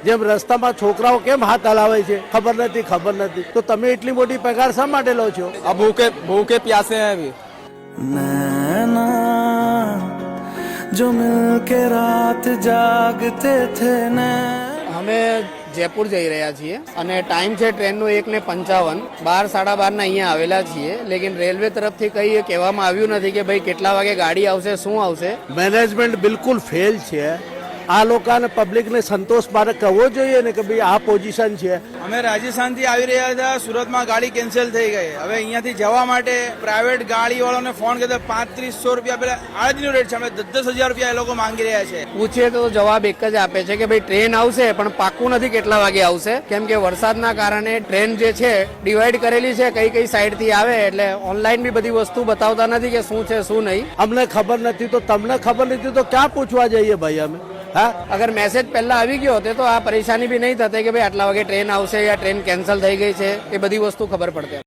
જેમ રસ્તામાં છોકરાઓ કેમ હાથ હલાવે છે ખબર નથી તો તમે એટલી મોટી પગાર શા માટે લો છો? अब भूखे प्यासे हैं अभी। नैना जो मिलके रात जागते थे नैना। અમે જયપુર જઈ રહ્યા છીએ અને ટાઈમ છે ટ્રેનનો 1:55, 12, 12:30 અહીંયા આવેલા છીએ, લેકિન રેલવે તરફથી કંઈ કહેવામાં આવ્યું નથી કે ભાઈ કેટલા વાગે ગાડી આવશે, શું આવશે. મેનેજમેન્ટ બિલકુલ ફેલ છે. આ લોકોને પબ્લિકને સંતોષ મારે કહેવો જોઈએ ને કે ભાઈ આ પોઝિશન છે. અમે રાજસ્થાનથી આવી રહ્યા હતા, સુરતમાં ગાડી કેન્સલ થઈ ગઈ. હવે અહીંયાથી જવા માટે પ્રાઇવેટ ગાડી વાળાને ફોન કર્યો, 3500 રૂપિયા પેલા આળજનો રેટ છે, અમે 10,000 રૂપિયા એ લોકો માંગી રહ્યા છે. પૂછીએ તો જવાબ એક જ આપે છે કે ભાઈ ટ્રેન આવશે પણ પાક્કું નથી કેટલા વાગે આવશે, કેમ કે વરસાદના કારણે ટ્રેન જે છે ડિવાઈડ કરેલી છે, કઈ સાઈડ થી આવે, એટલે ઓનલાઈન બી બધી વસ્તુ બતાવતા નથી કે શું છે શું નહીં. અમને ખબર નથી તો તમને ખબર નથી તો ક્યાં પૂછવા જઈએ ભાઈ અમે? હા, અગર મેસેજ પહેલા આવી ગયો હોતે તો આ પરેશાની બી નહીં થતી કે ભાઈ આટલા વાગે ટ્રેન આવશે યા ટ્રેન કેન્સલ થઈ ગઈ છે, એ બધી વસ્તુ ખબર પડતી.